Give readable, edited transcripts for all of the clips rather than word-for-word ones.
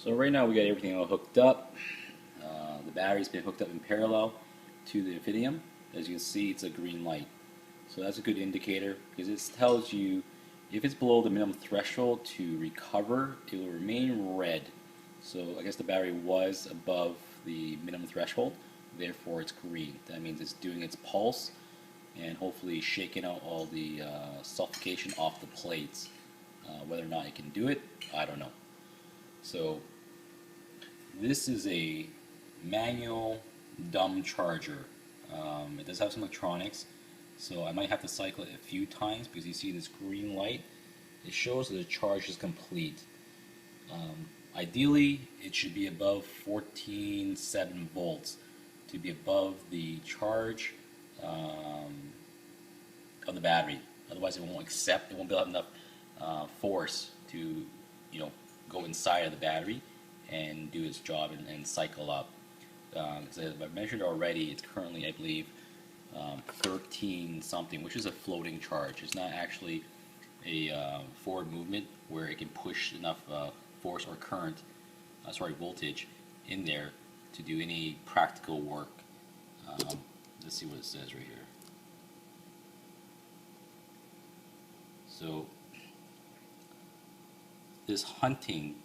So right now we got everything all hooked up. The battery's been hooked up in parallel to the Infinitum. As you can see, it's a green light. So that's a good indicator because it tells you if it's below the minimum threshold to recover, it will remain red. So I guess the battery was above the minimum threshold, therefore it's green. That means it's doing its pulse and hopefully shaking out all the suffocation off the plates. Whether or not it can do it, I don't know. So this is a manual dumb charger. It does have some electronics, so I might have to cycle it a few times because you see this green light. It shows that the charge is complete. Ideally, it should be above 14.7 volts to be above the charge of the battery. Otherwise, it won't accept. It won't build up enough force to, go inside of the battery and do its job and cycle up. As I've measured already, it's currently, I believe, 13 something, which is a floating charge. It's not actually a forward movement where it can push enough force or current, voltage in there to do any practical work. Let's see what it says right here. So this hunting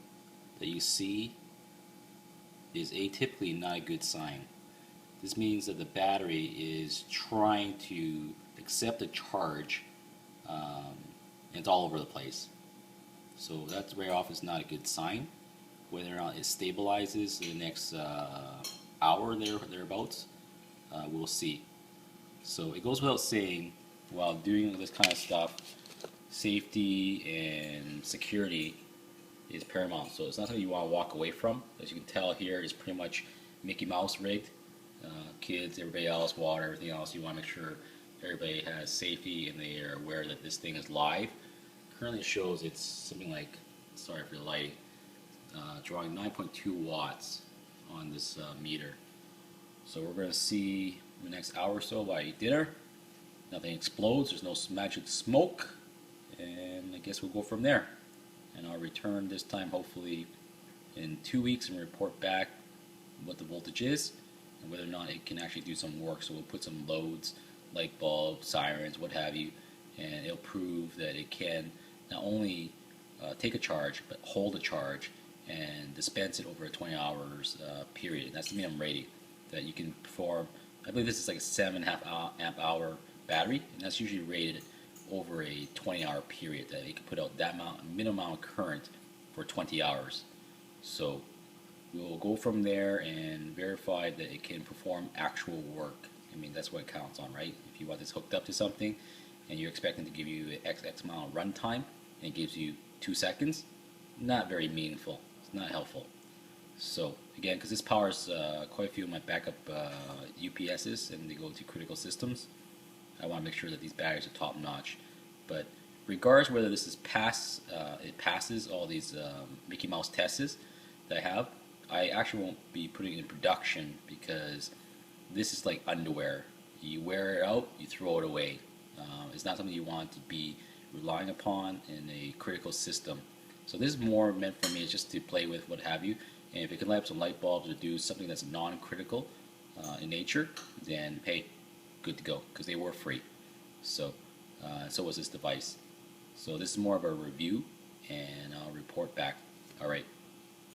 that you see is atypically not a good sign. This means that the battery is trying to accept a charge and it's all over the place. So that very often is not a good sign. Whether or not it stabilizes in the next hour thereabouts, we'll see. So it goes without saying, while doing this kind of stuff, safety and security is paramount. So it's not something you want to walk away from. As you can tell here, it's pretty much Mickey Mouse rigged. Kids, everybody else, water, everything else. You want to make sure everybody has safety and they are aware that this thing is live. Currently it shows it's something like, sorry for the light, drawing 9.2 watts on this meter. So we're going to see in the next hour or so while I eat dinner. Nothing explodes, there's no magic smoke, and I guess we'll go from there. And I'll return this time hopefully in 2 weeks and report back what the voltage is and whether or not it can actually do some work. So we'll put some loads, light bulbs, sirens, what have you, and it'll prove that it can not only take a charge but hold a charge and dispense it over a 20 hours period. And that's the minimum rating that you can perform. I believe this is like a 7.5 amp hour battery, and that's usually rated over a 20-hour period, that it can put out that minimum amount of current for 20 hours. So we'll go from there and verify that it can perform actual work. I mean, that's what it counts on, right? If you want this hooked up to something and you're expecting to give you X amount of run time and it gives you 2 seconds, not very meaningful. It's not helpful. So again, because this powers quite a few of my backup UPSs and they go to critical systems, I want to make sure that these batteries are top notch. But regardless whether this is it passes all these Mickey Mouse tests that I have, I actually won't be putting it in production because this is like underwear. You wear it out, you throw it away. It's not something you want to be relying upon in a critical system. So this is more meant for me, it's just to play with, what have you. And if it can light up some light bulbs or do something that's non-critical in nature, then hey, good to go, because they were free. So so was this device. So this is more of a review, and I'll report back. All right.